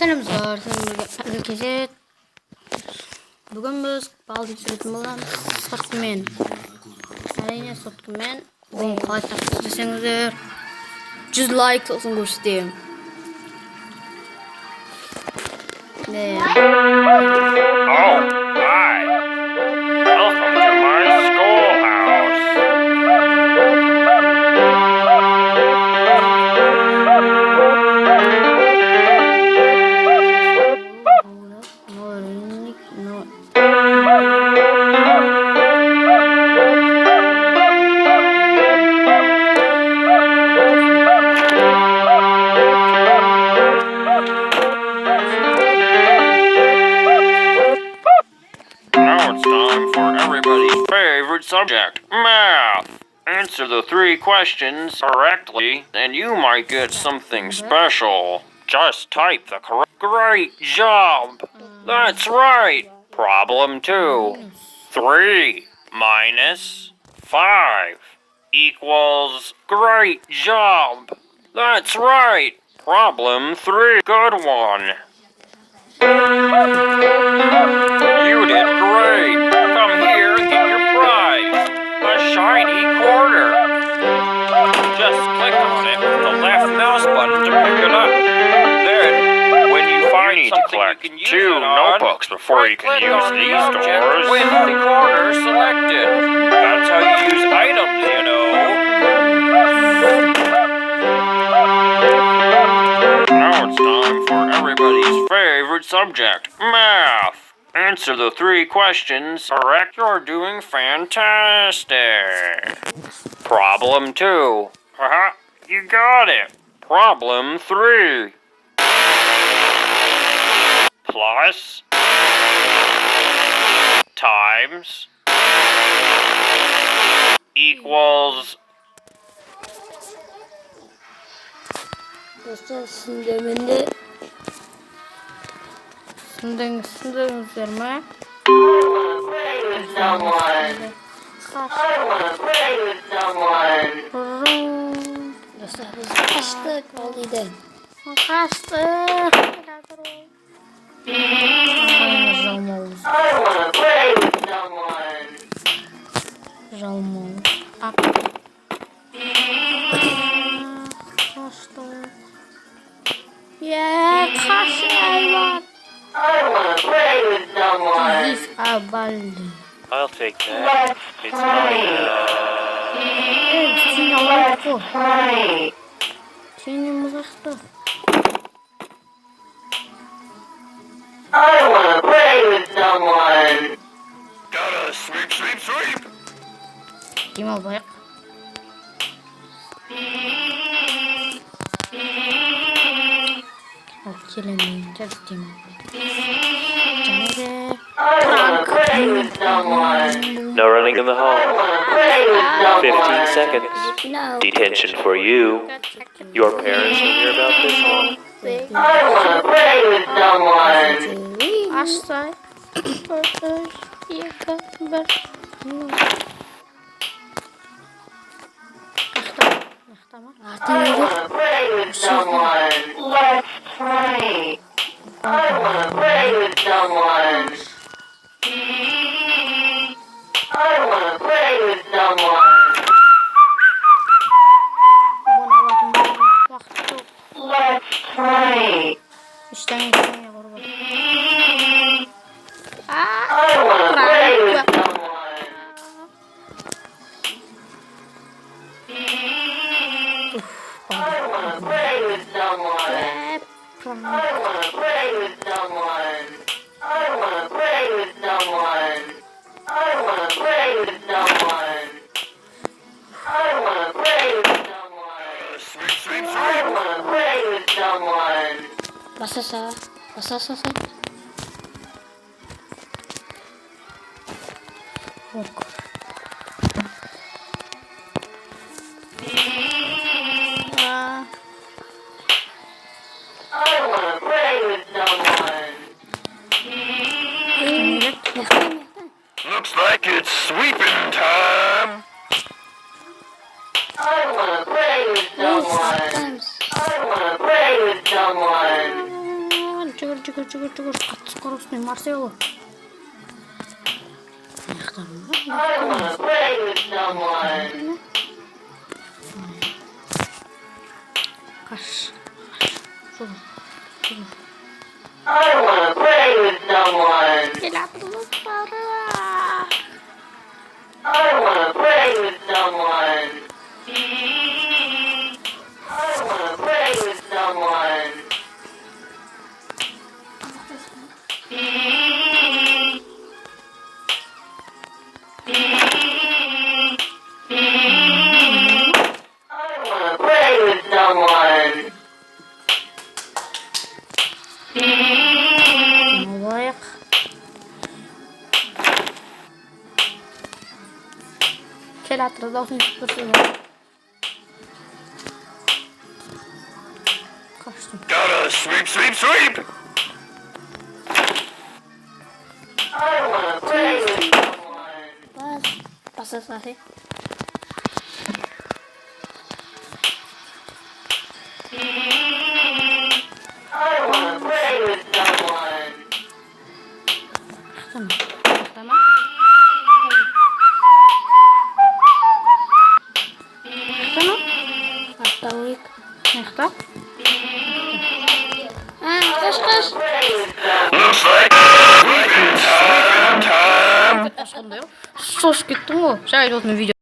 Selamlar, herkese. Bugün biz Baldi süretimi olan sortmen. Arayına sortmen. Bugün kalay takip deseniz 100 like olsun göstereyim. Ne? Oh, hi. Welcome to my schoolhouse. Now it's time for everybody's favorite subject, math. Answer the 3 questions correctly, and you might get something special. Just type the correct. Great job! That's right! Problem 2. 3 minus 5 equals. Great job! That's right! Problem 3. Good one. You did great! Come here and get your prize! A shiny quarter! Just click on it with the left mouse button to pick it up. Then, when you find something you can use 2 notebooks before you can use these doors with the quarter selected. That's how you use items, you know. Now it's time for everybody's favorite subject, math. Answer the 3 questions correct. You're doing fantastic. Problem 2. Haha, you got it. Problem 3. Plus times equals. Dostlar sindeminde üzerime dostlar biz kaçtık Baldi'den. Kaçtık. Жалмоз. Kaçtık. Yeah, kaç hayvan. I want to play with someone. This are Baldi. I'll take that. It's mine. Seni alalım. Play. Seni mızıktı. I want to play with someone. Gotta sweep, sweep, sweep. Kim o bayak? Kelime Kim I want to play with someone. No running in the I hall. want to play with someone. 15 seconds. No. Detention for you. Your parents will hear about this one. I want to play with someone. Asla. I want to play with someone. Let's play. I want to play with someone. I want to play with someone. Let's play. I want to play with someone. I want to play with someone. I want to play with someone. I want to play with someone. I want to play with someone. I want to play with someone. Sweep, sweep, I sweep. want to play with someone. Basasa. Ok. I want to play with someone. Looks like it's sweeping time. I want to play with someone. I want to play with someone. жүгір. Қатты қорғысың, Марсело. I want to play with someone. Қаш. I want to play with someone. I want to play with someone. I want to play with someone. I want to play with someone. Олайық. Кел атыр, даусын көрсең. Қаштым. Gotta sweep! I want to play with someone. Паса сахи. I want to play with someone. Tamam. Hatta uyuk. Nektar. Kış. Play with someone. Looks like time. Sos gittin o. Şahit olsun video.